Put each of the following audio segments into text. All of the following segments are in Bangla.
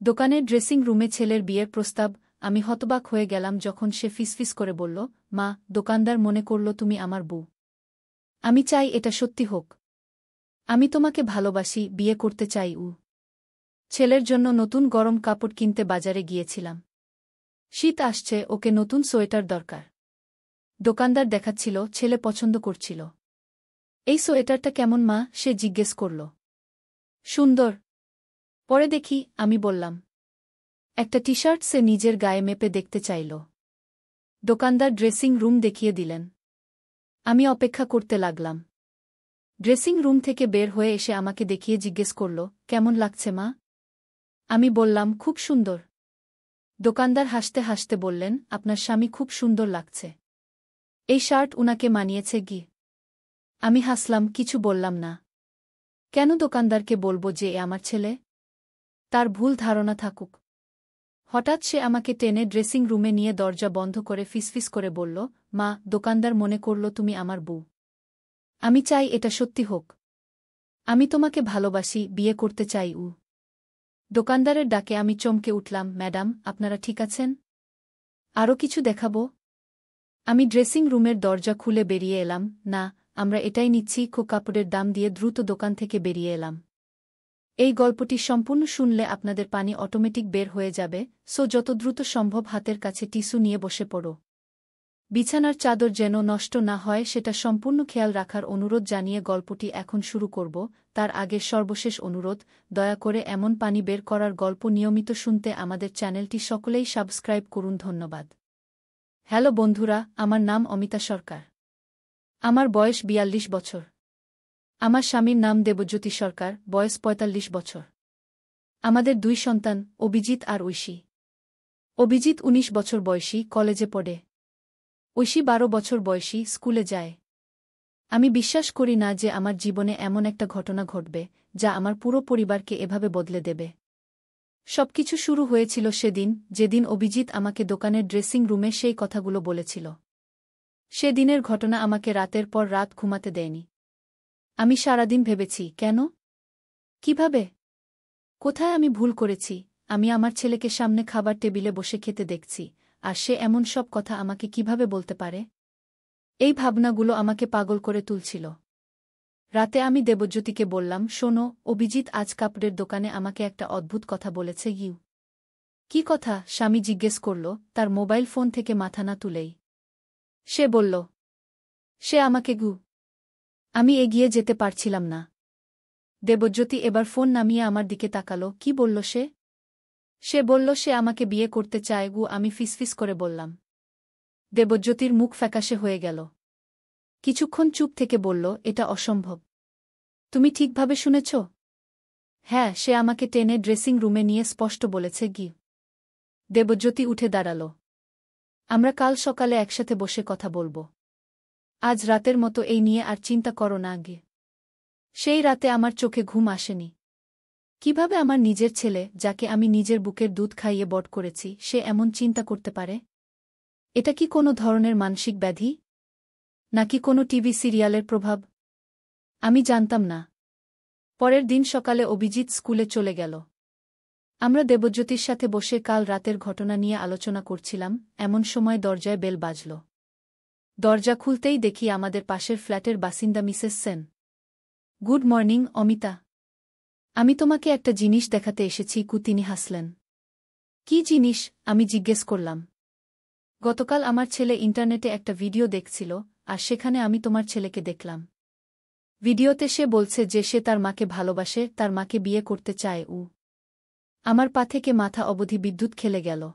দোকানের ড্রেসিং রুমে ছেলের বিয়ের প্রস্তাব। আমি হতবাক হয়ে গেলাম যখন সে ফিসফিস করে বলল, মা, দোকানদার মনে করল তুমি আমার বউ। আমি চাই এটা সত্যি হোক। আমি তোমাকে ভালোবাসি, বিয়ে করতে চাই। ছেলের জন্য নতুন গরম কাপড় কিনতে বাজারে গিয়েছিলাম। শীত আসছে, ওকে নতুন সোয়েটার দরকার। দোকানদার দেখাচ্ছিল, ছেলে পছন্দ করছিল। এই সোয়েটারটা কেমন মা, সে জিজ্ঞেস করল। সুন্দর। পরে দেখি, আমি বললাম। একটা টি শার্ট সে নিজের গায়ে মেপে দেখতে চাইল। দোকানদার ড্রেসিং রুম দেখিয়ে দিলেন। আমি অপেক্ষা করতে লাগলাম। ড্রেসিং রুম থেকে বের হয়ে এসে আমাকে দেখিয়ে জিজ্ঞেস করল, কেমন লাগছে মা? আমি বললাম, খুব সুন্দর। দোকানদার হাসতে হাসতে বললেন, আপনার স্বামী খুব সুন্দর লাগছে। এই শার্ট উনাকে মানিয়েছে কি? আমি হাসলাম, কিছু বললাম না। কেন দোকানদারকে বলবো যে এ আমার ছেলে? তার ভুল ধারণা থাকুক। হঠাৎ সে আমাকে টেনে ড্রেসিং রুমে নিয়ে দরজা বন্ধ করে ফিসফিস করে বলল, মা, দোকানদার মনে করল তুমি আমার বউ। আমি চাই এটা সত্যি হোক। আমি তোমাকে ভালোবাসি, বিয়ে করতে চাই। দোকানদারের ডাকে আমি চমকে উঠলাম, ম্যাডাম, আপনারা ঠিক আছেন? আরও কিছু দেখাবো? আমি ড্রেসিং রুমের দরজা খুলে বেরিয়ে এলাম। না, আমরা এটাই নিচ্ছি। কাপড়ের দাম দিয়ে দ্রুত দোকান থেকে বেরিয়ে এলাম। এই গল্পটি সম্পূর্ণ শুনলে আপনাদের পানি অটোমেটিক বের হয়ে যাবে, সো যত দ্রুত সম্ভব হাতের কাছে টিস্যু নিয়ে বসে পড়ো। বিছানার চাদর যেন নষ্ট না হয় সেটা সম্পূর্ণ খেয়াল রাখার অনুরোধ জানিয়ে গল্পটি এখন শুরু করব। তার আগের সর্বশেষ অনুরোধ, দয়া করে এমন পানি বের করার গল্প নিয়মিত শুনতে আমাদের চ্যানেলটি সকলেই সাবস্ক্রাইব করুন। ধন্যবাদ। হ্যালো বন্ধুরা, আমার নাম অমিতা সরকার। আমার বয়স ৪২ বছর। আমার স্বামীর নাম দেবজ্যোতি সরকার, বয়স ৪৫ বছর। আমাদের ২ সন্তান, অভিজিৎ আর ঐশী। অভিজিৎ ১৯ বছর বয়সী, কলেজে পড়ে। ঐশী ১২ বছর বয়সী, স্কুলে যায়। আমি বিশ্বাস করি না যে আমার জীবনে এমন একটা ঘটনা ঘটবে যা আমার পুরো পরিবারকে এভাবে বদলে দেবে। সবকিছু শুরু হয়েছিল সেদিন, যেদিন অভিজিৎ আমাকে দোকানের ড্রেসিং রুমে সেই কথাগুলো বলেছিল। সেদিনের ঘটনা আমাকে রাতের পর রাত ঘুমাতে দেয়নি। আমি সারাদিন ভেবেছি, কেন? কিভাবে? কোথায় আমি ভুল করেছি? আমি আমার ছেলেকে সামনে খাবার টেবিলে বসে খেতে দেখছি, আর সে এমন সব কথা আমাকে কিভাবে বলতে পারে? এই ভাবনাগুলো আমাকে পাগল করে তুলছিল। রাতে আমি দেবজ্যোতিকে বললাম, শোনো, অভিজিৎ আজ কাপড়ের দোকানে আমাকে একটা অদ্ভুত কথা বলেছে। কি কথা? স্বামী জিজ্ঞেস করল, তার মোবাইল ফোন থেকে মাথা না তুলেই। সে বলল, সে আমাকে আমি এগিয়ে যেতে পারছিলাম না। দেবজ্যোতি এবার ফোন নামিয়ে আমার দিকে তাকালো। কি বলল সে? সে বলল সে আমাকে বিয়ে করতে চায়। আমি ফিসফিস করে বললাম। দেবজ্যোতির মুখ ফ্যাকাশে হয়ে গেল। কিছুক্ষণ চুপ থেকে বলল, এটা অসম্ভব। তুমি ঠিকভাবে শুনেছ? হ্যাঁ, সে আমাকে টেনে ড্রেসিং রুমে নিয়ে স্পষ্ট বলেছে। দেবজ্যোতি উঠে দাঁড়াল। আমরা কাল সকালে একসাথে বসে কথা বলব। আজ রাতের মতো এই নিয়ে আর চিন্তা করো না। সেই রাতে আমার চোখে ঘুম আসেনি। কিভাবে আমার নিজের ছেলে, যাকে আমি নিজের বুকের দুধ খাইয়ে বড় করেছি, সে এমন চিন্তা করতে পারে? এটা কি কোনো ধরনের মানসিক ব্যাধি? নাকি কোনো টিভি সিরিয়ালের প্রভাব? আমি জানতাম না। পরের দিন সকালে অভিজিৎ স্কুলে চলে গেল। আমরা দেবজ্যোতির সাথে বসে কাল রাতের ঘটনা নিয়ে আলোচনা করছিলাম, এমন সময় দরজায় বেল বাজল। দরজা খুলতেই দেখি আমাদের পাশের ফ্ল্যাটের বাসিন্দা Mrs Sen. Good morning, Amita. আমি তোমাকে একটা জিনিস দেখাতে এসেছি। তিনি হাসলেন। কি জিনিস? আমি জিজ্ঞেস করলাম। গতকাল আমার ছেলে ইন্টারনেটে একটা ভিডিও দেখছিল, আর সেখানে আমি তোমার ছেলেকে দেখলাম। ভিডিওতে সে বলছে যে সে তার মাকে ভালোবাসে, তার মাকে বিয়ে করতে চায়। আমার পা থেকে মাথা অবধি বিদ্যুৎ খেলে গেল।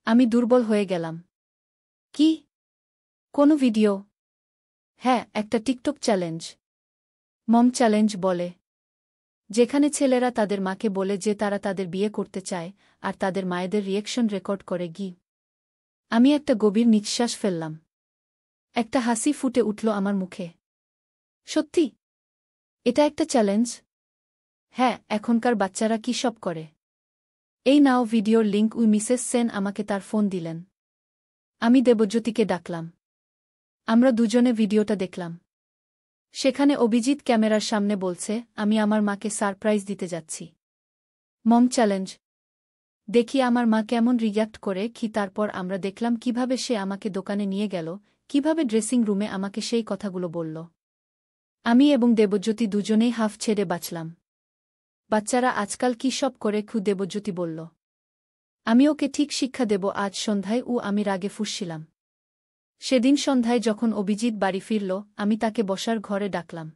আমি দুর্বল হয়ে গেলাম। কি? কোন ভিডিও? হ্যাঁ, একটা টিকটক চ্যালেঞ্জ। মম চ্যালেঞ্জ বলে। যেখানে ছেলেরা তাদের মাকে বলে যে তারা তাদের বিয়ে করতে চায়, আর তাদের মায়েদের রিয়েকশন রেকর্ড করে। আমি একটা গভীর নিঃশ্বাস ফেললাম। একটা হাসি ফুটে উঠল আমার মুখে। সত্যি? এটা একটা চ্যালেঞ্জ? হ্যাঁ, এখনকার বাচ্চারা কি সব করে। এই নাও ভিডিওর লিঙ্ক। মিসেস সেন আমাকে তার ফোন দিলেন। আমি দেবজ্যোতিকে ডাকলাম। আমরা দুজনে ভিডিওটা দেখলাম। সেখানে অভিজিৎ ক্যামেরার সামনে বলছে, আমি আমার মাকে সারপ্রাইজ দিতে যাচ্ছি। মম চ্যালেঞ্জ। দেখি আমার মা কেমন রিয়্যাক্ট করে তারপর আমরা দেখলাম কিভাবে সে আমাকে দোকানে নিয়ে গেল, কিভাবে ড্রেসিং রুমে আমাকে সেই কথাগুলো বলল। আমি এবং দেবজ্যোতি দুজনেই হাফ ছেড়ে বাঁচলাম। বাচ্চারা আজকাল কি সব করে, দেবজ্যোতি বলল। আমি ওকে ঠিক শিক্ষা দেব আজ সন্ধ্যায়। আমি রাগে ফুঁসছিলাম। সেদিন সন্ধ্যায় যখন অভিজিৎ বাড়ি ফিরল, আমি তাকে বসার ঘরে ডাকলাম।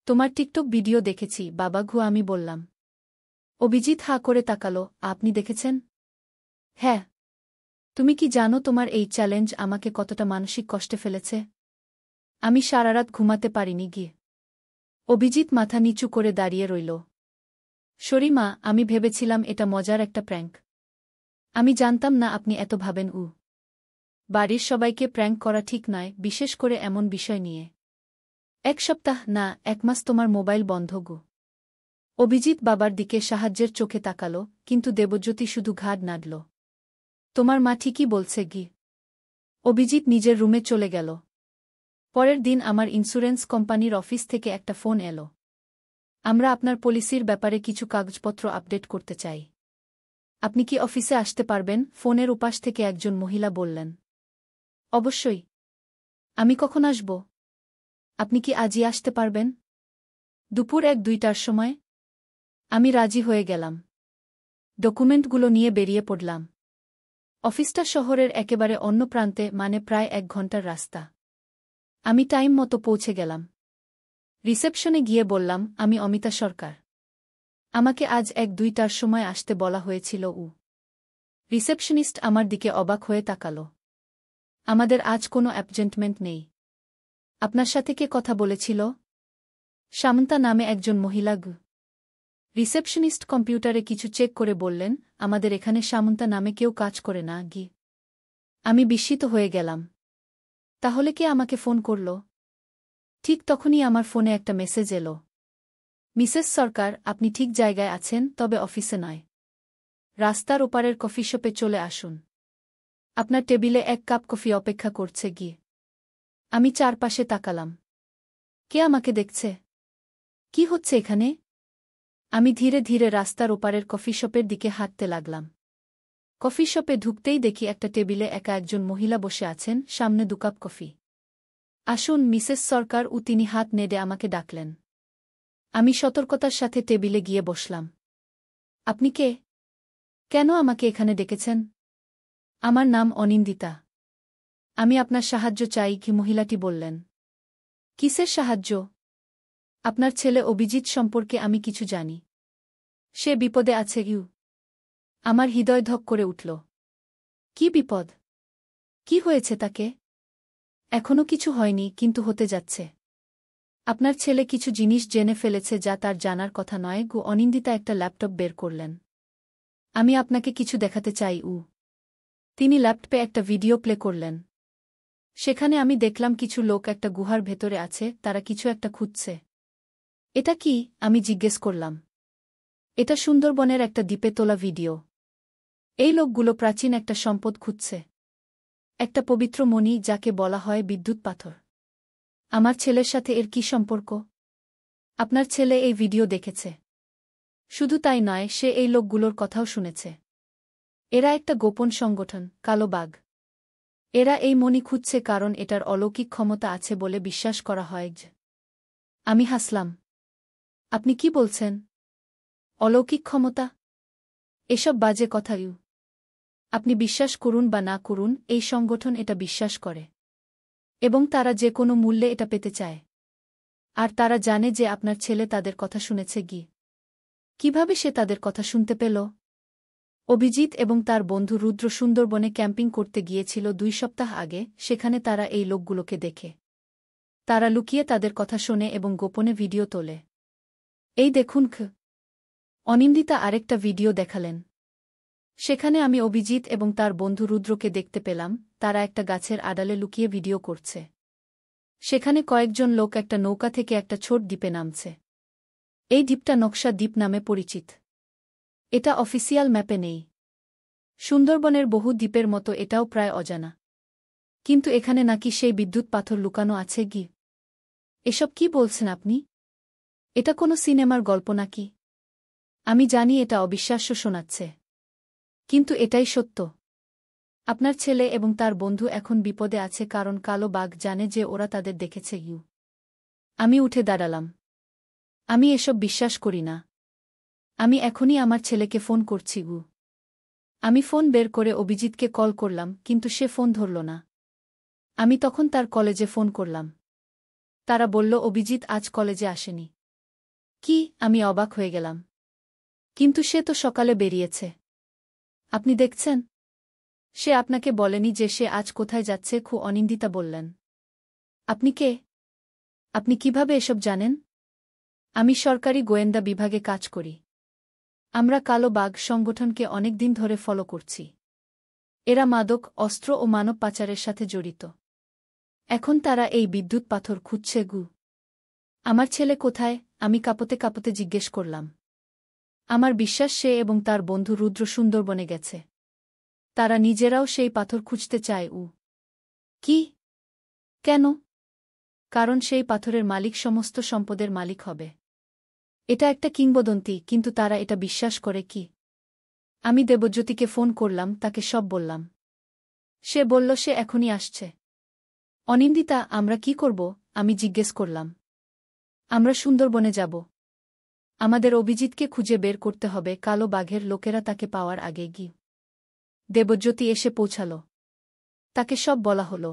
তোমার টিকটক ভিডিও দেখেছি বাবা। আমি বললাম। অভিজিৎ হাঁ করে তাকালো। আপনি দেখেছেন? হ্যাঁ। তুমি কি জানো তোমার এই চ্যালেঞ্জ আমাকে কতটা মানসিক কষ্টে ফেলেছে? আমি সারারাত ঘুমাতে পারিনি গিয়ে। অভিজিৎ মাথা নিচু করে দাঁড়িয়ে রইল। সরি মা, আমি ভেবেছিলাম এটা মজার একটা প্র্যাঙ্ক। আমি জানতাম না আপনি এত ভাবেন। বাড়ির সবাইকে প্র্যাঙ্ক করা ঠিক নয়, বিশেষ করে এমন বিষয় নিয়ে। এক সপ্তাহ না, 1 মাস তোমার মোবাইল বন্ধ। অভিজিৎ বাবার দিকে সাহায্যের চোখে তাকাল, কিন্তু দেবজ্যোতি শুধু ঘাড় নাড়ল। তোমার মা ঠিকই বলছে। অভিজিৎ নিজের রুমে চলে গেল। পরের দিন আমার ইন্স্যুরেন্স কোম্পানির অফিস থেকে একটা ফোন এলো। আমরা আপনার পলিসির ব্যাপারে কিছু কাগজপত্র আপডেট করতে চাই। আপনি কি অফিসে আসতে পারবেন? ফোনের উপাস থেকে একজন মহিলা বললেন। অবশ্যই। আমি কখন আসব? আপনি কি আজই আসতে পারবেন? দুপুর 1-2টার সময়? আমি রাজি হয়ে গেলাম। ডকুমেন্টগুলো নিয়ে বেরিয়ে পড়লাম। অফিসটা শহরের একেবারে অন্য প্রান্তে, মানে প্রায় 1 ঘন্টার রাস্তা। আমি টাইম মতো পৌঁছে গেলাম। রিসেপশনে গিয়ে বললাম, আমি অমিতা সরকার। আমাকে আজ 1-2টার সময় আসতে বলা হয়েছিল। রিসেপশনিস্ট আমার দিকে অবাক হয়ে তাকাল। আমাদের আজ কোনো অ্যাপয়েন্টমেন্ট নেই। আপনার সাথে কে কথা বলেছিল? সামন্তা নামে একজন মহিলা। রিসেপশনিস্ট কম্পিউটারে কিছু চেক করে বললেন, আমাদের এখানে সামন্তা নামে কেউ কাজ করে না। আমি বিস্মিত হয়ে গেলাম। তাহলে কে আমাকে ফোন করল? ঠিক তখনই আমার ফোনে একটা মেসেজ এলো। মিসেস সরকার, আপনি ঠিক জায়গায় আছেন, তবে অফিসে নয়। রাস্তার ওপারের কফি শপে চলে আসুন। আপনার টেবিলে 1 কাপ কফি অপেক্ষা করছে। আমি চারপাশে তাকালাম। কে আমাকে দেখছে? কি হচ্ছে এখানে? আমি ধীরে ধীরে রাস্তার ওপারের কফি শপের দিকে হাঁটতে লাগলাম। কফি শপে ঢুকতেই দেখি একটা টেবিলে একা একজন মহিলা বসে আছেন, সামনে 2 কাপ কফি। আসুন মিসেস সরকার। তিনি হাত নেড়ে আমাকে ডাকলেন। আমি সতর্কতার সাথে টেবিলে গিয়ে বসলাম। আপনি কে? কেন আমাকে এখানে ডেকেছেন? আমার নাম অনিন্দিতা। আমি আপনার সাহায্য চাই। মহিলাটি বললেন। কিসের সাহায্য? আপনার ছেলে অভিজিৎ সম্পর্কে আমি কিছু জানি। সে বিপদে আছে। আমার হৃদয় ধক করে উঠল। কি বিপদ? কি হয়েছে তাকে? এখনো কিছু হয়নি, কিন্তু হতে যাচ্ছে। আপনার ছেলে কিছু জিনিস জেনে ফেলেছে যা তার জানার কথা নয়। অনিন্দিতা একটা ল্যাপটপ বের করলেন। আমি আপনাকে কিছু দেখাতে চাই। তিনি ল্যাপটপে একটা ভিডিও প্লে করলেন। সেখানে আমি দেখলাম কিছু লোক একটা গুহার ভেতরে আছে, তারা কিছু একটা খুঁজছে। এটা কি? আমি জিজ্ঞেস করলাম। এটা সুন্দরবনের একটা দ্বীপে তোলা ভিডিও। এই লোকগুলো প্রাচীন একটা সম্পদ খুঁজছে। একটা পবিত্র মণি, যাকে বলা হয় বিদ্যুৎ পাথর। আমার ছেলের সাথে এর কি সম্পর্ক? আপনার ছেলে এই ভিডিও দেখেছে। শুধু তাই নয়, সে এই লোকগুলোর কথাও শুনেছে। এরা একটা গোপন সংগঠন, কালো বাঘ। এরা এই মণি খুঁজছে কারণ এটার অলৌকিক ক্ষমতা আছে বলে বিশ্বাস করা হয়। আমি হাসলাম। আপনি কি বলছেন? অলৌকিক ক্ষমতা? এসব বাজে কথা। আপনি বিশ্বাস করুন বা না করুন, এই সংগঠন এটা বিশ্বাস করে। এবং তারা যে কোনো মূল্যে এটা পেতে চায়। আর তারা জানে যে আপনার ছেলে তাদের কথা শুনেছে। কিভাবে সে তাদের কথা শুনতে পেল? অভিজিৎ এবং তার বন্ধু রুদ্র সুন্দরবনে ক্যাম্পিং করতে গিয়েছিল 2 সপ্তাহ আগে। সেখানে তারা এই লোকগুলোকে দেখে। তারা লুকিয়ে তাদের কথা শোনে এবং গোপনে ভিডিও তোলে। এই দেখুন। অনিন্দিতা আরেকটা ভিডিও দেখালেন। সেখানে আমি অভিজিৎ এবং তার বন্ধু রুদ্রকে দেখতে পেলাম, তারা একটা গাছের আড়ালে লুকিয়ে ভিডিও করছে। সেখানে কয়েকজন লোক একটা নৌকা থেকে একটা ছোট দ্বীপে নামছে। এই দ্বীপটা নকশা দ্বীপ নামে পরিচিত। এটা অফিসিয়াল ম্যাপে নেই। সুন্দরবনের বহু দ্বীপের মতো এটাও প্রায় অজানা। কিন্তু এখানে নাকি সেই বিদ্যুৎ পাথর লুকানো আছে। এসব কি বলছেন আপনি? এটা কোনো সিনেমার গল্প নাকি? আমি জানি এটা অবিশ্বাস্য শোনাচ্ছে। কিন্তু এটাই সত্য। আপনার ছেলে এবং তার বন্ধু এখন বিপদে আছে কারণ কালো বাঘ জানে যে ওরা তাদের দেখেছে। আমি উঠে দাঁড়ালাম। আমি এসব বিশ্বাস করি না। আমি এখনই আমার ছেলেকে ফোন করছি। আমি ফোন বের করে অভিজিৎকে কল করলাম, কিন্তু সে ফোন ধরল না। আমি তখন তার কলেজে ফোন করলাম। তারা বলল অভিজিৎ আজ কলেজে আসেনি। কি? আমি অবাক হয়ে গেলাম। কিন্তু সে তো সকালে বেরিয়েছে। আপনি দেখছেন? সে আপনাকে বলেনি যে সে আজ কোথায় যাচ্ছে? অনিন্দিতা বললেন। আপনি কে? আপনি কিভাবে এসব জানেন? আমি সরকারি গোয়েন্দা বিভাগে কাজ করি। আমরা কালো বাঘ সংগঠনকে অনেক দিন ধরে ফলো করছি। এরা মাদক, অস্ত্র ও মানব পাচারের সাথে জড়িত। এখন তারা এই বিদ্যুৎ পাথর খুঁজছে। আমার ছেলে কোথায়? আমি কাঁপতে কাঁপতে জিজ্ঞেস করলাম। আমার বিশ্বাস সে এবং তার বন্ধু রুদ্র সুন্দরবনে গেছে। তারা নিজেরাও সেই পাথর খুঁজতে চায়। কি? কেন? কারণ সেই পাথরের মালিক সমস্ত সম্পদের মালিক হবে। এটা একটা কিংবদন্তি, কিন্তু তারা এটা বিশ্বাস করে কি? আমি দেবজ্যোতিকে ফোন করলাম, তাকে সব বললাম। সে বলল সে এখনই আসছে। অনিন্দিতা, আমরা কি করব? আমি জিজ্ঞেস করলাম। আমরা সুন্দরবনে যাব। আমাদের অভিজিৎকে খুঁজে বের করতে হবে, কালো বাঘের লোকেরা তাকে পাওয়ার আগে। দেবজ্যোতি এসে পৌঁছাল। তাকে সব বলা হল।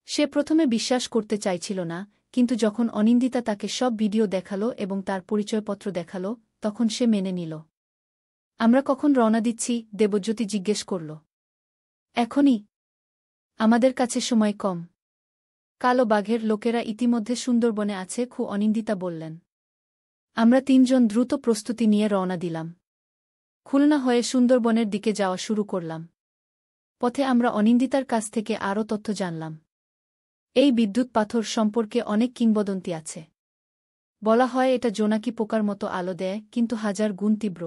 সে প্রথমে বিশ্বাস করতে চাইছিল না, কিন্তু যখন অনিন্দিতা তাকে সব ভিডিও দেখালো এবং তার পরিচয়পত্র দেখালো, তখন সে মেনে নিল। আমরা কখন রওনা দিচ্ছি? দেবজ্যোতি জিজ্ঞেস করল। এখনই। আমাদের কাছে সময় কম। কালো বাঘের লোকেরা ইতিমধ্যে সুন্দরবনে আছে। অনিন্দিতা বললেন। আমরা তিনজন দ্রুত প্রস্তুতি নিয়ে রওনা দিলাম। খুলনা হয়ে সুন্দরবনের দিকে যাওয়া শুরু করলাম। পথে আমরা অনিন্দিতার কাছ থেকে আরও তথ্য জানলাম। এই বিদ্যুৎ পাথর সম্পর্কে অনেক কিংবদন্তি আছে। বলা হয় এটা জোনাকি পোকার মতো আলো দেয়, কিন্তু 1000 গুণ তীব্র।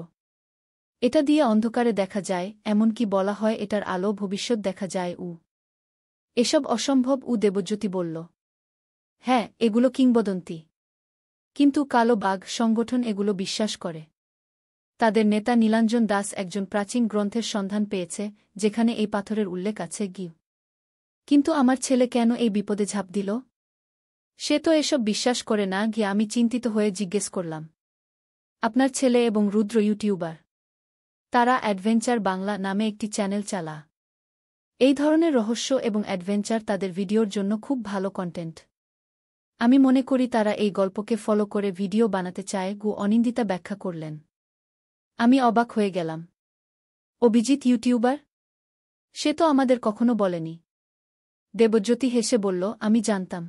এটা দিয়ে অন্ধকারে দেখা যায়, এমনকি বলা হয় এটার আলো ভবিষ্যৎ দেখা যায়। এসব অসম্ভব, দেবজ্যোতি বলল। হ্যাঁ, এগুলো কিংবদন্তি। কিন্তু কালো বাঘ সংগঠন এগুলো বিশ্বাস করে। তাদের নেতা নীলাঞ্জন দাস একজন প্রাচীন গ্রন্থের সন্ধান পেয়েছে যেখানে এই পাথরের উল্লেখ আছে। কিন্তু আমার ছেলে কেন এই বিপদে ঝাঁপ দিল? সে তো এসব বিশ্বাস করে না। আমি চিন্তিত হয়ে জিজ্ঞেস করলাম। আপনার ছেলে এবং রুদ্র ইউটিউবার। তারা অ্যাডভেঞ্চার বাংলা নামে একটি চ্যানেল চালা। এই ধরনের রহস্য এবং অ্যাডভেঞ্চার তাদের ভিডিওর জন্য খুব ভালো কন্টেন্ট। আমি মনে করি তারা এই গল্পকে ফলো করে ভিডিও বানাতে চায়। অনিন্দিতা ব্যাখ্যা করলেন। আমি অবাক হয়ে গেলাম। অভিজিৎ ইউটিউবার? সে তো আমাদের কখনো বলেনি। দেবজ্যোতি হেসে বলল, আমি জানতাম।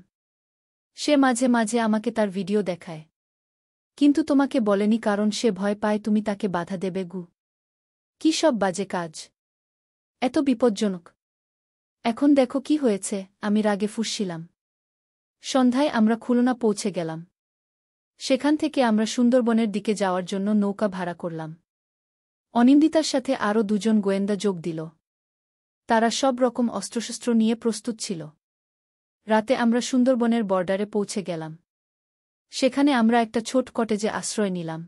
সে মাঝে মাঝে আমাকে তার ভিডিও দেখায়। কিন্তু তোমাকে বলেনি কারণ সে ভয় পায় তুমি তাকে বাধা দেবে। কি সব বাজে কাজ! এত বিপজ্জনক। এখন দেখো কি হয়েছে। আমি রাগে ফুঁসছিলাম। সন্ধ্যায় আমরা খুলনা পৌঁছে গেলাম। সেখান থেকে আমরা সুন্দরবনের দিকে যাওয়ার জন্য নৌকা ভাড়া করলাম। অনিন্দিতার সাথে আরও 2 জন গোয়েন্দা যোগ দিল। তারা সব রকম অস্ত্রশস্ত্র নিয়ে প্রস্তুত ছিল। রাতে আমরা সুন্দরবনের বর্ডারে পৌঁছে গেলাম। সেখানে আমরা একটা ছোট কটেজে আশ্রয় নিলাম।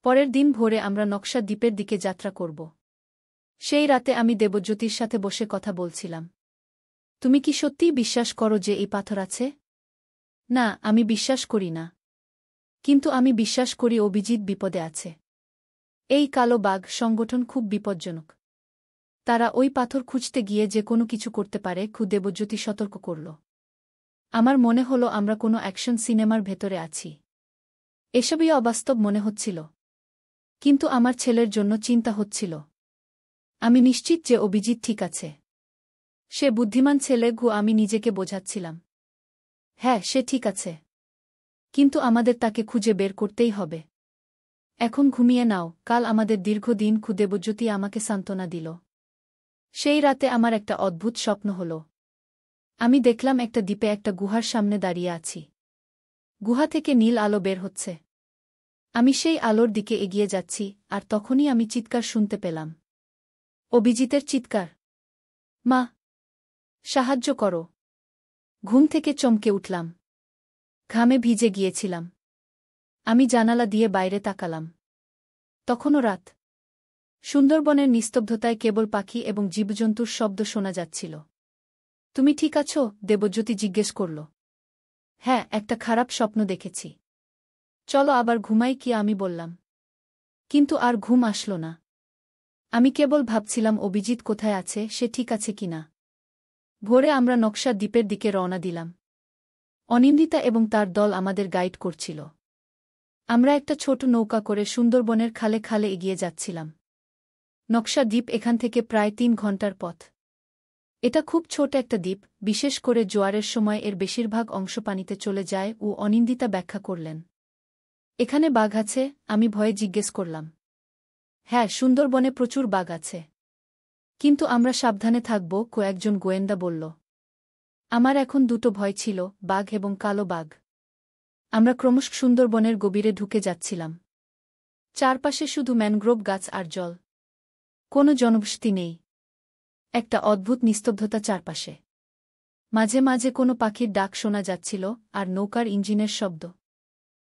পরের দিন ভোরে আমরা নকশা দ্বীপের দিকে যাত্রা করব। সেই রাতে আমি দেবজ্যোতির সাথে বসে কথা বলছিলাম। তুমি কি সত্যিই বিশ্বাস করো যে এই পাথর আছে? না, আমি বিশ্বাস করি না। কিন্তু আমি বিশ্বাস করি অভিজিৎ বিপদে আছে। এই কালো বাঘ সংগঠন খুব বিপজ্জনক। তারা ওই পাথর খুঁজতে গিয়ে যে কোনো কিছু করতে পারে। দেবজ্যোতি সতর্ক করল। আমার মনে হল আমরা কোনো অ্যাকশন সিনেমার ভেতরে আছি। এসবই অবাস্তব মনে হচ্ছিল। কিন্তু আমার ছেলের জন্য চিন্তা হচ্ছিল। আমি নিশ্চিত যে অভিজিৎ ঠিক আছে। সে বুদ্ধিমান ছেলে। আমি নিজেকে বোঝাচ্ছিলাম। হ্যাঁ, সে ঠিক আছে। কিন্তু আমাদের তাকে খুঁজে বের করতেই হবে। এখন ঘুমিয়ে নাও, কাল আমাদের দীর্ঘদিন। দেবজ্যোতি আমাকে সান্ত্বনা দিল। সেই রাতে আমার একটা অদ্ভুত স্বপ্ন হল। আমি দেখলাম একটা দ্বীপে একটা গুহার সামনে দাঁড়িয়ে আছি। গুহা থেকে নীল আলো বের হচ্ছে। আমি সেই আলোর দিকে এগিয়ে যাচ্ছি, আর তখনই আমি চিৎকার শুনতে পেলাম। অভিজিতের চিৎকার। মা, সাহায্য করো! ঘুম থেকে চমকে উঠলাম। ঘামে ভিজে গিয়েছিলাম। আমি জানালা দিয়ে বাইরে তাকালাম। তখনও রাত। সুন্দরবনের নিস্তব্ধতায় কেবল পাখি এবং জীবজন্তুর শব্দ শোনা যাচ্ছিল। তুমি ঠিক আছো? দেবজ্যোতি জিজ্ঞেস করল। হ্যাঁ, একটা খারাপ স্বপ্ন দেখেছি। চলো আবার ঘুমাই কি, আমি বললাম। কিন্তু আর ঘুম আসল না। আমি কেবল ভাবছিলাম অভিজিৎ কোথায় আছে, সে ঠিক আছে কিনা। ভোরে আমরা নকশা দ্বীপের দিকে রওনা দিলাম। অনিন্দিতা এবং তার দল আমাদের গাইড করছিল। আমরা একটা ছোট নৌকা করে সুন্দরবনের খালে খালে এগিয়ে যাচ্ছিলাম। নকশা দ্বীপ এখান থেকে প্রায় ৩ ঘণ্টার পথ। এটা খুব ছোট একটা দ্বীপ, বিশেষ করে জোয়ারের সময় এর বেশিরভাগ অংশ পানিতে চলে যায় ও অনিন্দিতা ব্যাখ্যা করলেন। এখানে বাঘ আছে? আমি ভয়ে জিজ্ঞেস করলাম। হ্যাঁ, সুন্দরবনে প্রচুর বাঘ আছে। কিন্তু আমরা সাবধানে থাকব, কয়েকজন গোয়েন্দা বলল। আমার এখন দুটো ভয় ছিল, বাঘ এবং কালো বাঘ। আমরা ক্রমশ সুন্দরবনের গভীরে ঢুকে যাচ্ছিলাম। চারপাশে শুধু ম্যানগ্রোভ গাছ আর জল। কোনো জনবসতি নেই। একটা অদ্ভুত নিস্তব্ধতা চারপাশে। মাঝে মাঝে কোনো পাখির ডাক শোনা যাচ্ছিল, আর নৌকার ইঞ্জিনের শব্দ।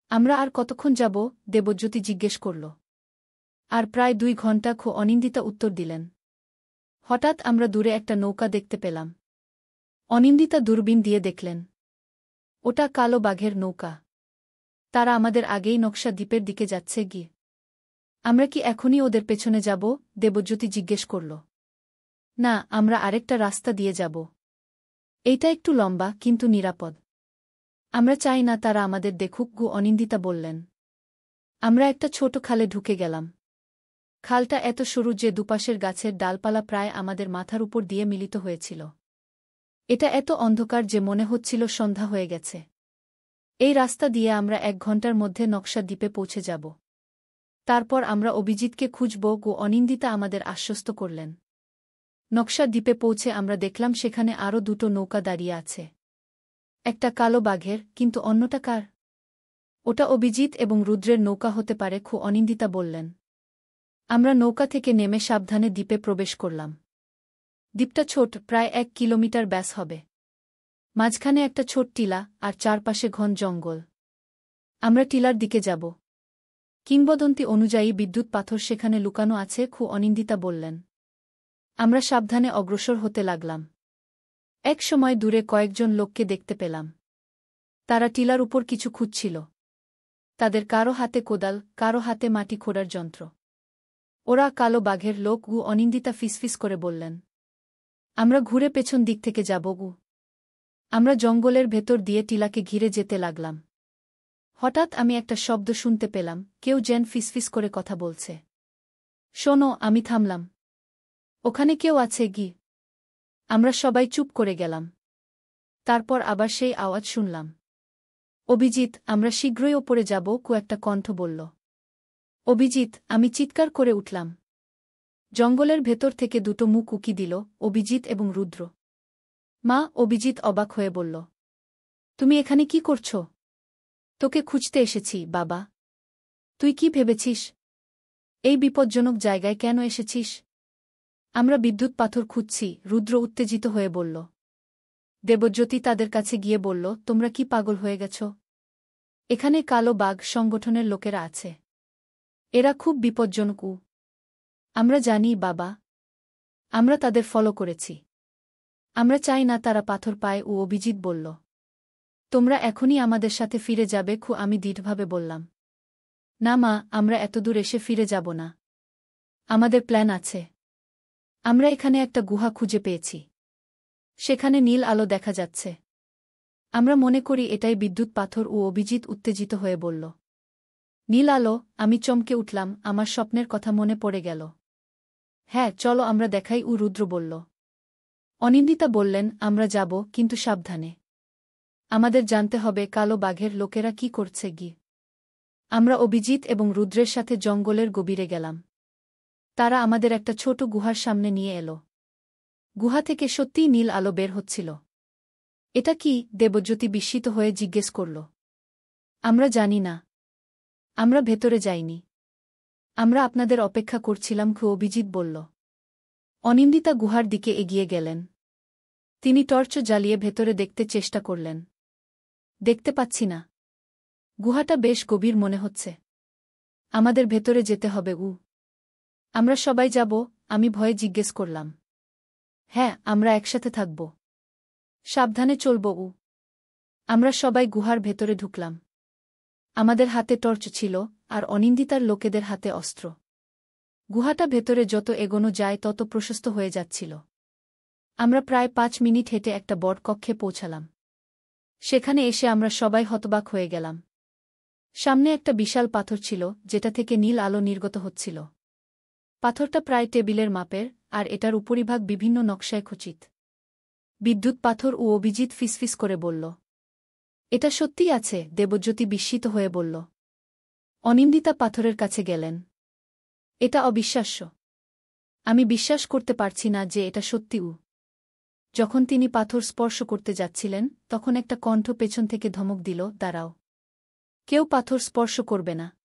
আমরা আর কতক্ষণ যাব? দেবজ্যোতি জিজ্ঞেস করল। আর প্রায় ২ ঘণ্টা, অনিন্দিতা উত্তর দিলেন। হঠাৎ আমরা দূরে একটা নৌকা দেখতে পেলাম। অনিন্দিতা দূরবীন দিয়ে দেখলেন। ওটা কালো বাঘের নৌকা। তারা আমাদের আগেই নকশা দ্বীপের দিকে যাচ্ছে গিয়ে। আমরা কি এখনই ওদের পেছনে যাব? দেবজ্যোতি জিজ্ঞেস করল। না, আমরা আরেকটা রাস্তা দিয়ে যাব। এইটা একটু লম্বা কিন্তু নিরাপদ। আমরা চাই না তারা আমাদের দেখুক, অনিন্দিতা বললেন। আমরা একটা ছোট খালে ঢুকে গেলাম। খালটা এত সরু যে দুপাশের গাছের ডালপালা প্রায় আমাদের মাথার উপর দিয়ে মিলিত হয়েছিল। এটা এত অন্ধকার যে মনে হচ্ছিল সন্ধ্যা হয়ে গেছে। এই রাস্তা দিয়ে আমরা ১ ঘণ্টার মধ্যে নকশা দ্বীপে পৌঁছে যাব। তারপর আমরা অভিজিৎকে খুঁজব, অনিন্দিতা আমাদের আশ্বস্ত করলেন। নকশা দ্বীপে পৌঁছে আমরা দেখলাম সেখানে আরও ২টো নৌকা দাঁড়িয়ে আছে। একটা কালো বাঘের, কিন্তু অন্যটা কার? ওটা অভিজিৎ এবং রুদ্রের নৌকা হতে পারে, অনিন্দিতা বললেন। আমরা নৌকা থেকে নেমে সাবধানে দ্বীপে প্রবেশ করলাম। দ্বীপটা ছোট, প্রায় ১ কিলোমিটার ব্যাস হবে। মাঝখানে একটা ছোট টিলা, আর চারপাশে ঘন জঙ্গল। আমরা টিলার দিকে যাব। কিংবদন্তি অনুযায়ী বিদ্যুৎ পাথর সেখানে লুকানো আছে, অনিন্দিতা বললেন। আমরা সাবধানে অগ্রসর হতে লাগলাম। এক সময় দূরে কয়েকজন লোককে দেখতে পেলাম। তারা টিলার উপর কিছু খুঁজছিল। তাদের কারো হাতে কোদাল, কারো হাতে মাটি খোঁড়ার যন্ত্র। ওরা কালো বাঘের লোক, অনিন্দিতা ফিসফিস করে বললেন। আমরা ঘুরে পেছন দিক থেকে যাব। আমরা জঙ্গলের ভেতর দিয়ে টিলাকে ঘিরে যেতে লাগলাম। হঠাৎ আমি একটা শব্দ শুনতে পেলাম, কেউ যেন ফিসফিস করে কথা বলছে। শোনো, আমি থামলাম। ওখানে কেউ আছে গি? আমরা সবাই চুপ করে গেলাম। তারপর আবার সেই আওয়াজ শুনলাম। অভিজিৎ, আমরা শীঘ্রই ওপরে যাব, একটা কণ্ঠ বলল। অভিজিৎ, আমি চিৎকার করে উঠলাম। জঙ্গলের ভেতর থেকে ২টো মুখ উকি দিল, অভিজিৎ এবং রুদ্র। মা! অভিজিৎ অবাক হয়ে বলল। তুমি এখানে কি করছ? তোকে খুঁজতে এসেছি, বাবা। তুই কি ভেবেছিস? এই বিপজ্জনক জায়গায় কেন এসেছিস? আমরা বিদ্যুৎ পাথর খুঁজছি, রুদ্র উত্তেজিত হয়ে বলল। দেবজ্যোতি তাদের কাছে গিয়ে বলল, তোমরা কি পাগল হয়ে গেছ? এখানে কালো বাঘ সংগঠনের লোকেরা আছে। এরা খুব বিপজ্জনক। আমরা জানি, বাবা। আমরা তাদের ফলো করেছি। আমরা চাই না তারা পাথর পায়, অভিজিৎ বলল। তোমরা এখনই আমাদের সাথে ফিরে যাবে, আমি দৃঢ়ভাবে বললাম। না মা, আমরা এতদূর এসে ফিরে যাব না। আমাদের প্ল্যান আছে। আমরা এখানে একটা গুহা খুঁজে পেয়েছি। সেখানে নীল আলো দেখা যাচ্ছে। আমরা মনে করি এটাই বিদ্যুৎ পাথর, অভিজিৎ উত্তেজিত হয়ে বলল। নীল আলো? আমি চমকে উঠলাম, আমার স্বপ্নের কথা মনে পড়ে গেল। হ্যাঁ, চলো আমরা দেখাই, রুদ্র বলল। অনিন্দিতা বললেন, আমরা যাব, কিন্তু সাবধানে। আমাদের জানতে হবে কালো বাঘের লোকেরা কি করছে গি। আমরা অভিজিৎ এবং রুদ্রের সাথে জঙ্গলের গভীরে গেলাম। তারা আমাদের একটা ছোট গুহার সামনে নিয়ে এলো। গুহা থেকে সত্যিই নীল আলো বের হচ্ছিল। এটা কি? দেবজ্যোতি বিস্মিত হয়ে জিজ্ঞেস করল। আমরা জানি না। আমরা ভেতরে যাইনি। আমরা আপনাদের অপেক্ষা করছিলাম, অভিজিৎ বলল। অনিন্দিতা গুহার দিকে এগিয়ে গেলেন। তিনি টর্চ জ্বালিয়ে ভেতরে দেখতে চেষ্টা করলেন। দেখতে পাচ্ছি না। গুহাটা বেশ গভীর মনে হচ্ছে। আমাদের ভেতরে যেতে হবে। আমরা সবাই যাব? আমি ভয়ে জিজ্ঞেস করলাম। হ্যাঁ, আমরা একসাথে থাকব। সাবধানে চলব। আমরা সবাই গুহার ভেতরে ঢুকলাম। আমাদের হাতে টর্চ ছিল, আর অনিন্দিতার লোকেদের হাতে অস্ত্র। গুহাটা ভেতরে যত এগোনো যায় তত প্রশস্ত হয়ে যাচ্ছিল। আমরা প্রায় 5 মিনিট হেঁটে একটা বড় কক্ষে পৌঁছালাম। সেখানে এসে আমরা সবাই হতবাক হয়ে গেলাম। সামনে একটা বিশাল পাথর ছিল, যেটা থেকে নীল আলো নির্গত হচ্ছিল। পাথরটা প্রায় টেবিলের মাপের, আর এটার উপরিভাগ বিভিন্ন নকশায় খচিত। বিদ্যুৎ পাথর ও অভিজিৎ ফিসফিস করে বলল। এটা সত্যিই আছে, দেবজ্যোতি বিস্মিত হয়ে বলল। অনিন্দিতা পাথরের কাছে গেলেন। এটা অবিশ্বাস্য। আমি বিশ্বাস করতে পারছি না যে এটা সত্যি। যখন তিনি পাথর স্পর্শ করতে যাচ্ছিলেন, তখন একটা কণ্ঠ পেছন থেকে ধমক দিল, দাঁড়াও। কেউ পাথর স্পর্শ করবে না।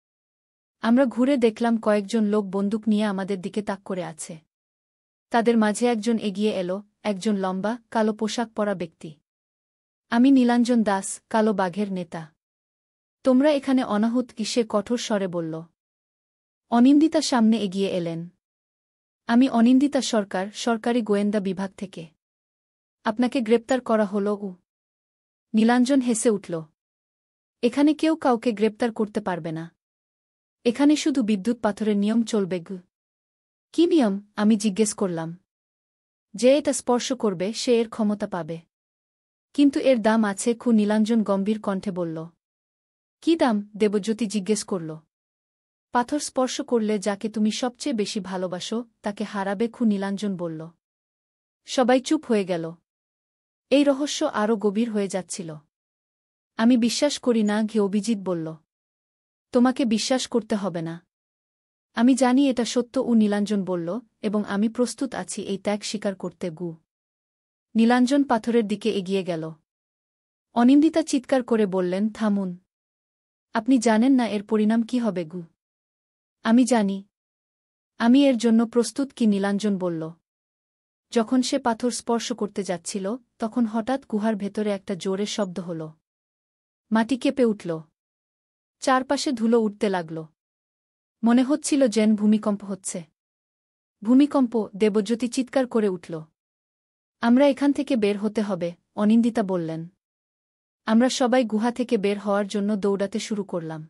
আমরা ঘুরে দেখলাম কয়েকজন লোক বন্দুক নিয়ে আমাদের দিকে তাক করে আছে। তাদের মাঝে একজন এগিয়ে এলো, একজন লম্বা, কালো পোশাক পরা ব্যক্তি। আমি নীলাঞ্জন দাস, কালো বাঘের নেতা। তোমরা এখানে অনাহুত কি? সে কঠোর স্বরে বলল। অনিন্দিতা সামনে এগিয়ে এলেন। আমি অনিন্দিতা সরকার, সরকারি গোয়েন্দা বিভাগ থেকে। আপনাকে গ্রেপ্তার করা হল। নীলাঞ্জন হেসে উঠল। এখানে কেউ কাউকে গ্রেপ্তার করতে পারবে না। এখানে শুধু বিদ্যুৎ পাথরের নিয়ম চলবে। কি নিয়ম? আমি জিজ্ঞেস করলাম। যে এটা স্পর্শ করবে সে এর ক্ষমতা পাবে। কিন্তু এর দাম আছে। নীলাঞ্জন গম্ভীর কণ্ঠে বলল। কি দাম? দেবজ্যোতি জিজ্ঞেস করল। পাথর স্পর্শ করলে যাকে তুমি সবচেয়ে বেশি ভালোবাসো তাকে হারাবে। নীলাঞ্জন বলল। সবাই চুপ হয়ে গেল। এই রহস্য আরও গভীর হয়ে যাচ্ছিল। আমি বিশ্বাস করি না। অভিজিৎ বলল। তোমাকে বিশ্বাস করতে হবে না। আমি জানি এটা সত্য। নীলাঞ্জন বলল, এবং আমি প্রস্তুত আছি এই ত্যাগ স্বীকার করতে। নীলাঞ্জন পাথরের দিকে এগিয়ে গেল। অনিন্দিতা চিৎকার করে বললেন, থামুন। আপনি জানেন না এর পরিণাম কি হবে। আমি জানি। আমি এর জন্য প্রস্তুত। নীলাঞ্জন বলল। যখন সে পাথর স্পর্শ করতে যাচ্ছিল, তখন হঠাৎ গুহার ভেতরে একটা জোরে শব্দ হল। মাটি কেঁপে উঠল। চারপাশে ধুলো উঠতে লাগল। মনে হচ্ছিল যেন ভূমিকম্প হচ্ছে। ভূমিকম্প! দেবজ্যোতি চিৎকার করে উঠল। আমরা এখান থেকে বের হতে হবে, অনিন্দিতা বললেন। আমরা সবাই গুহা থেকে বের হওয়ার জন্য দৌড়াতে শুরু করলাম।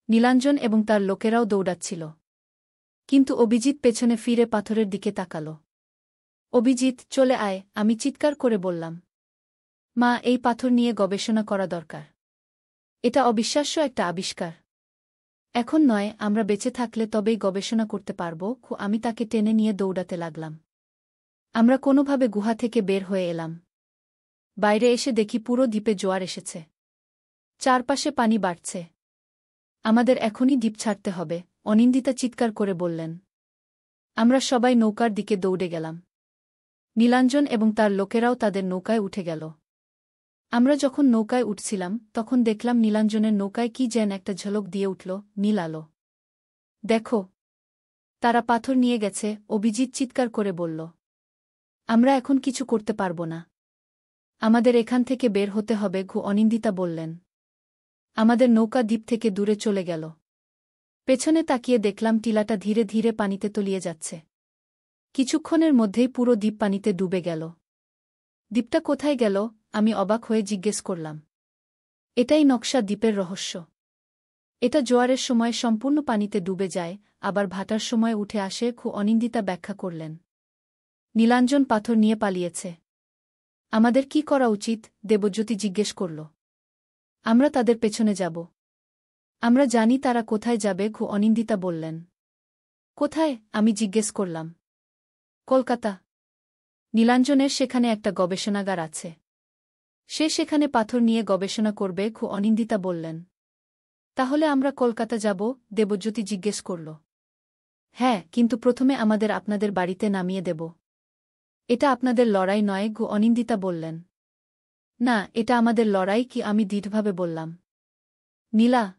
নীলাঞ্জন এবং তার লোকেরাও দৌড়াচ্ছিল। কিন্তু অভিজিৎ পেছনে ফিরে পাথরের দিকে তাকাল। অভিজিৎ, চলে আয়! আমি চিৎকার করে বললাম। মা, এই পাথর নিয়ে গবেষণা করা দরকার। এটা অবিশ্বাস্য একটা আবিষ্কার। এখন নয়, আমরা বেঁচে থাকলে তবেই গবেষণা করতে পারব। আমি তাকে টেনে নিয়ে দৌড়াতে লাগলাম। আমরা কোনোভাবে গুহা থেকে বের হয়ে এলাম। বাইরে এসে দেখি পুরো দ্বীপে জোয়ার এসেছে। চারপাশে পানি বাড়ছে। আমাদের এখনই দ্বীপ ছাড়তে হবে, অনিন্দিতা চিৎকার করে বললেন। আমরা সবাই নৌকার দিকে দৌড়ে গেলাম। নীলাঞ্জন এবং তার লোকেরাও তাদের নৌকায় উঠে গেল। আমরা যখন নৌকায় উঠছিলাম, তখন দেখলাম নীলাঞ্জনের নৌকায় কি যেন একটা ঝলক দিয়ে উঠল, নীল আলো। দেখো, তারা পাথর নিয়ে গেছে, অভিজিৎ চিৎকার করে বলল। আমরা এখন কিছু করতে পারব না। আমাদের এখান থেকে বের হতে হবে। অনিন্দিতা বললেন। আমাদের নৌকা দ্বীপ থেকে দূরে চলে গেল। পেছনে তাকিয়ে দেখলাম টিলাটা ধীরে ধীরে পানিতে তলিয়ে যাচ্ছে। কিছুক্ষণের মধ্যেই পুরো দ্বীপ পানিতে ডুবে গেল। দ্বীপটা কোথায় গেল? আমি অবাক হয়ে জিজ্ঞেস করলাম। এটাই নকশা দ্বীপের রহস্য। এটা জোয়ারের সময় সম্পূর্ণ পানিতে ডুবে যায়, আবার ভাটার সময় উঠে আসে। অনিন্দিতা ব্যাখ্যা করলেন। নীলাঞ্জন পাথর নিয়ে পালিয়েছে। আমাদের কি করা উচিত? দেবজ্যোতি জিজ্ঞেস করল। আমরা তাদের পেছনে যাব। আমরা জানি তারা কোথায় যাবে। অনিন্দিতা বললেন। কোথায়? আমি জিজ্ঞেস করলাম। কলকাতা। নীলাঞ্জনের সেখানে একটা গবেষণাগার আছে। সে সেখানে পাথর নিয়ে গবেষণা করবে। অনিন্দিতা বললেন। তাহলে আমরা কলকাতা যাব? দেবজ্যোতি জিজ্ঞেস করল। হ্যাঁ, কিন্তু প্রথমে আমাদের আপনাদের বাড়িতে নামিয়ে দেব। এটা আপনাদের লড়াই নয়। অনিন্দিতা বললেন। না, এটা আমাদের লড়াই। আমি দৃঢ়ভাবে বললাম। নীলা,